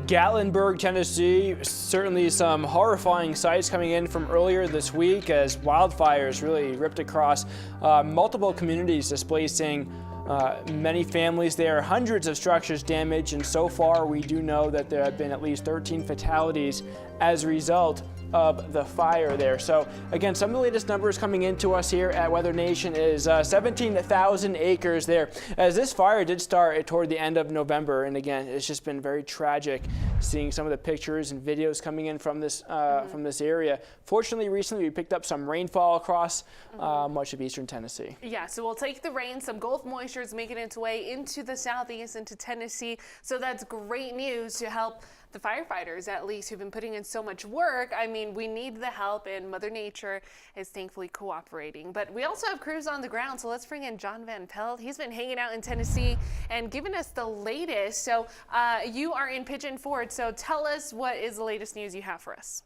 Gatlinburg, Tennessee, certainly some horrifying sights coming in from earlier this week as wildfires really ripped across multiple communities, displacing many families there, hundreds of structures damaged, and so far we do know that there have been at least 13 fatalities as a result of the fire there. So again, some of the latest numbers coming into us here at Weathernation is 17,000 acres there, as this fire did start toward the end of November. And again, it's just been very tragic seeing some of the pictures and videos coming in from this area. Fortunately, recently we picked up some rainfall across much of eastern Tennessee. Yeah, so we'll take the rain. Some Gulf moisture is making its way into the southeast, into Tennessee. So that's great news to help the firefighters, at least, who've been putting in so much work. I mean, we need the help, and Mother Nature is thankfully cooperating. But we also have crews on the ground, so let's bring in John Van Pelt. He's been hanging out in Tennessee and giving us the latest. So you are in Pigeon Forge, so tell us what is the latest news you have for us.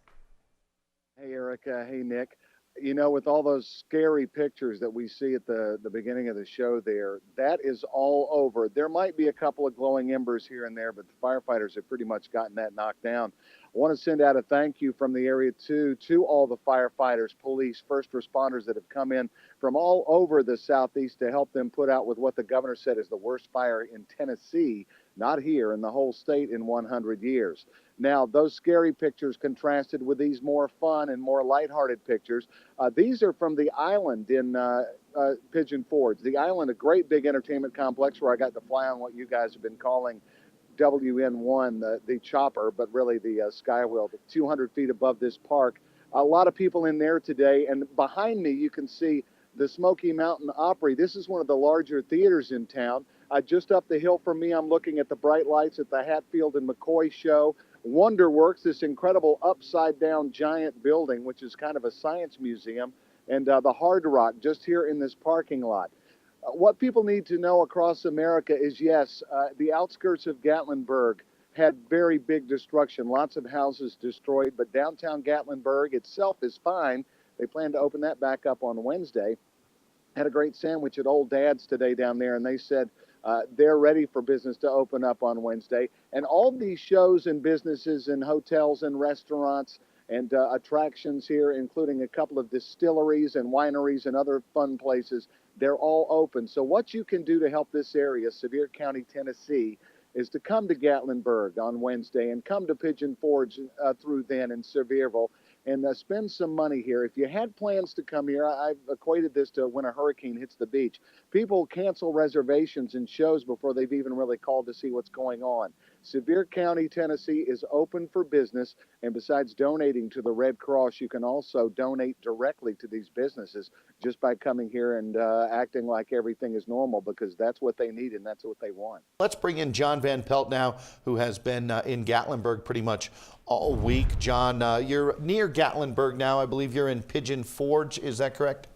Hey, Erica. Hey, Nick. You know, with all those scary pictures that we see at the beginning of the show there, that is all over. There might be a couple of glowing embers here and there, but the firefighters have pretty much gotten that knocked down. I want to send out a thank you from the area, too, to all the firefighters, police, first responders that have come in from all over the southeast to help them put out with what the governor said is the worst fire in Tennessee, not here, in the whole state in 100 years. Now, those scary pictures contrasted with these more fun and more lighthearted pictures. These are from the Island in Pigeon Forge. The Island, a great big entertainment complex where I got to fly on what you guys have been calling WN1, the chopper, but really the Skywheel, 200 feet above this park. A lot of people in there today, and behind me you can see the Smoky Mountain Opry. This is one of the larger theaters in town. Just up the hill from me, I'm looking at the bright lights at the Hatfield and McCoy show. Wonderworks, this incredible upside-down giant building, which is kind of a science museum, and the Hard Rock just here in this parking lot. What people need to know across America is, yes, the outskirts of Gatlinburg had very big destruction, lots of houses destroyed, but downtown Gatlinburg itself is fine. They plan to open that back up on Wednesday. Had a great sandwich at Old Dad's today down there, and they said they're ready for business to open up on Wednesday. And all these shows and businesses and hotels and restaurants and attractions here, including a couple of distilleries and wineries and other fun places, they're all open. So what you can do to help this area, Sevier County, Tennessee, is to come to Gatlinburg on Wednesday and come to Pigeon Forge through then in Sevierville and spend some money here. If you had plans to come here, I've equated this to when a hurricane hits the beach. People cancel reservations and shows before they've even really called to see what's going on. Sevier County, Tennessee is open for business, and besides donating to the Red Cross, you can also donate directly to these businesses just by coming here and acting like everything is normal, because that's what they need and that's what they want. Let's bring in John Van Pelt now, who has been in Gatlinburg pretty much all week. John, you're near Gatlinburg now. I believe you're in Pigeon Forge. Is that correct?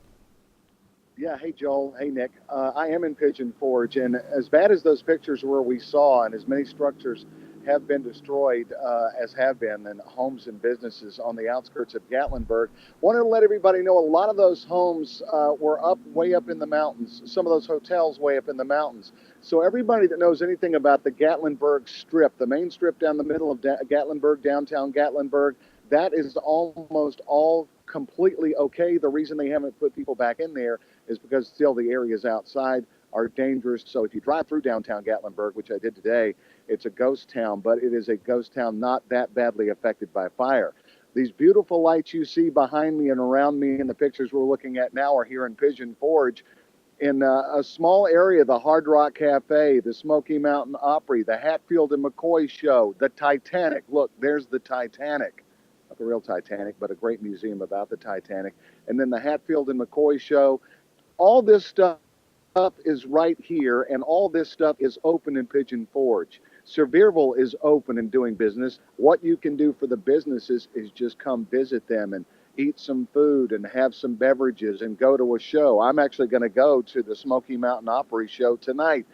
Yeah. Hey, Joel. Hey, Nick. I am in Pigeon Forge, and as bad as those pictures were we saw, and as many structures have been destroyed as have been, and homes and businesses on the outskirts of Gatlinburg, wanted to let everybody know a lot of those homes were way up in the mountains. Some of those hotels way up in the mountains. So everybody that knows anything about the Gatlinburg Strip, the main strip down the middle of Gatlinburg, downtown Gatlinburg, that is almost all completely okay. The reason they haven't put people back in there is because still the areas outside are dangerous. So if you drive through downtown Gatlinburg, which I did today, it's a ghost town, but it is a ghost town not that badly affected by fire. These beautiful lights you see behind me and around me in the pictures we're looking at now are here in Pigeon Forge. In a small area, the Hard Rock Cafe, the Smoky Mountain Opry, the Hatfield and McCoy show, the Titanic. Look, there's the Titanic. Not the real Titanic, but a great museum about the Titanic. And then the Hatfield and McCoy show. All this stuff is right here, and all this stuff is open in Pigeon Forge. Sevierville is open and doing business. What you can do for the businesses is just come visit them and eat some food and have some beverages and go to a show. I'm actually going to go to the Smoky Mountain Opry show tonight.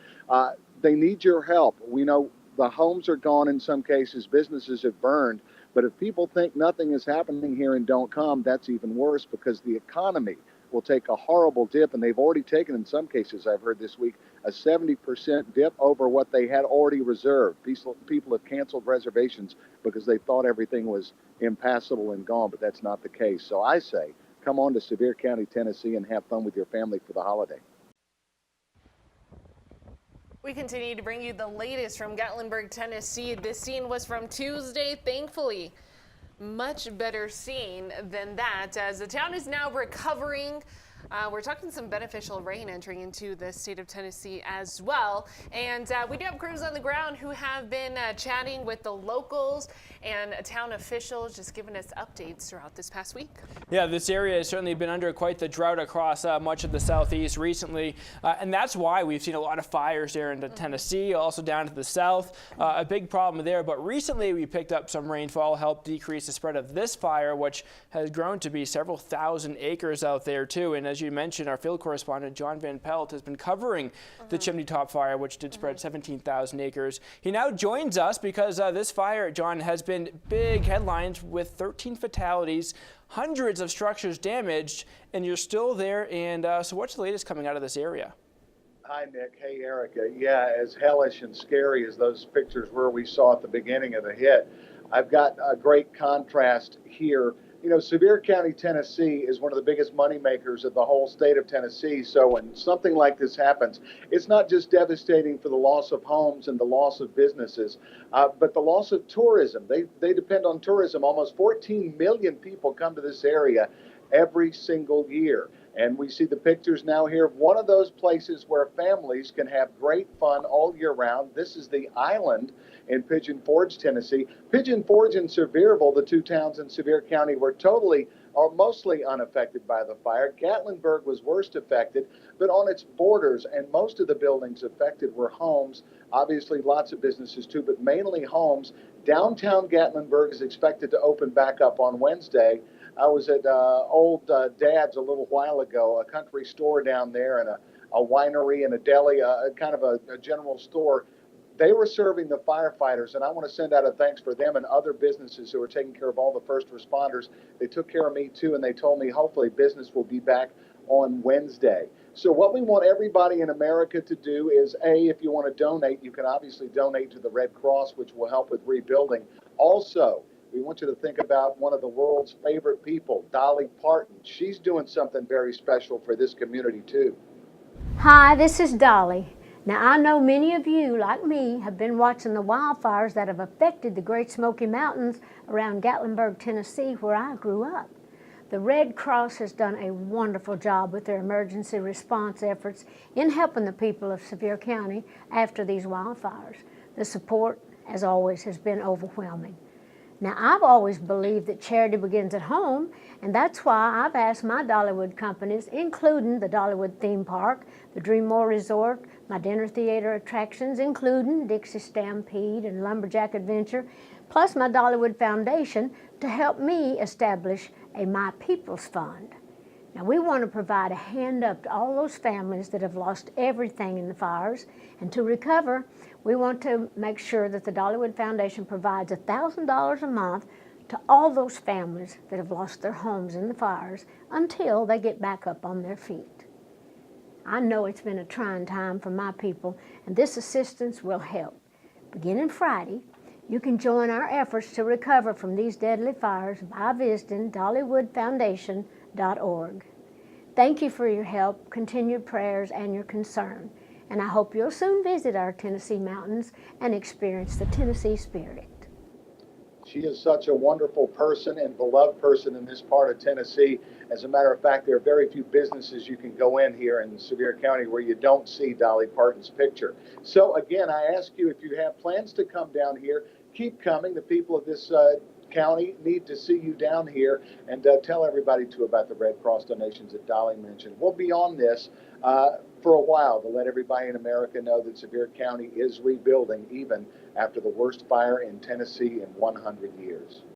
They need your help. We know the homes are gone in some cases, businesses have burned, but if people think nothing is happening here and don't come, that's even worse, because the economy will take a horrible dip, and they've already taken, in some cases I've heard this week, a a 70% dip over what they had already reserved. People have canceled reservations because they thought everything was impassable and gone, but that's not the case. So I say, come on to Sevier County, Tennessee, and have fun with your family for the holiday. We continue to bring you the latest from Gatlinburg, Tennessee. This scene was from Tuesday, thankfully. Much better scene than that, as the town is now recovering. We're talking some beneficial rain entering into the state of Tennessee as well. And we do have crews on the ground who have been chatting with the locals and town officials, just giving us updates throughout this past week. Yeah, this area has certainly been under quite the drought across much of the southeast recently. And that's why we've seen a lot of fires there into Tennessee, also down to the south. A big problem there. But recently we picked up some rainfall, helped decrease the spread of this fire, which has grown to be several thousand acres out there too. And as you mentioned, our field correspondent John Van Pelt has been covering the Chimney Top fire, which did spread 17,000 acres. He now joins us because this fire, John, has been big headlines with 13 fatalities, hundreds of structures damaged, and you're still there. And so what's the latest coming out of this area? Hi, Nick. Hey, Erica. Yeah, as hellish and scary as those pictures were we saw at the beginning of the hit, I've got a great contrast here. You know, Sevier County, Tennessee is one of the biggest money makers of the whole state of Tennessee. So when something like this happens, it's not just devastating for the loss of homes and the loss of businesses, but the loss of tourism. They depend on tourism. Almost 14 million people come to this area every single year. And we see the pictures now here of one of those places where families can have great fun all year round. This is the island in Pigeon Forge, Tennessee. Pigeon Forge and Sevierville, the two towns in Sevier County, were totally or mostly unaffected by the fire. Gatlinburg was worst affected, but on its borders, and most of the buildings affected were homes. Obviously, lots of businesses too, but mainly homes. Downtown Gatlinburg is expected to open back up on Wednesday. I was at Old Dad's a little while ago, a country store down there, and a winery and a deli, kind of a general store. They were serving the firefighters, and I want to send out a thanks for them and other businesses who are taking care of all the first responders. They took care of me too, and they told me hopefully business will be back on Wednesday. So what we want everybody in America to do is, A, if you want to donate, you can obviously donate to the Red Cross, which will help with rebuilding. Also, we want you to think about one of the world's favorite people, Dolly Parton. She's doing something very special for this community too. Hi, this is Dolly. Now, I know many of you, like me, have been watching the wildfires that have affected the Great Smoky Mountains around Gatlinburg, Tennessee, where I grew up. The Red Cross has done a wonderful job with their emergency response efforts in helping the people of Sevier County after these wildfires. The support, as always, has been overwhelming. Now, I've always believed that charity begins at home, and that's why I've asked my Dollywood companies, including the Dollywood Theme Park, the Dreammore Resort, my dinner theater attractions, including Dixie Stampede and Lumberjack Adventure, plus my Dollywood Foundation, to help me establish a My People's Fund. Now, we want to provide a hand up to all those families that have lost everything in the fires, and to recover, we want to make sure that the Dollywood Foundation provides $1,000 a month to all those families that have lost their homes in the fires until they get back up on their feet. I know it's been a trying time for my people, and this assistance will help. Beginning Friday, you can join our efforts to recover from these deadly fires by visiting DollywoodFoundation.org. Thank you for your help, continued prayers, and your concern. And I hope you'll soon visit our Tennessee mountains and experience the Tennessee spirit. She is such a wonderful person and beloved person in this part of Tennessee. As a matter of fact, there are very few businesses you can go in here in Sevier County where you don't see Dolly Parton's picture. So again, I ask you, if you have plans to come down here, keep coming. The people of this county need to see you down here, and tell everybody too about the Red Cross donations that Dolly mentioned. We'll be on this for a while to let everybody in America know that Sevier County is rebuilding even after the worst fire in Tennessee in 100 years.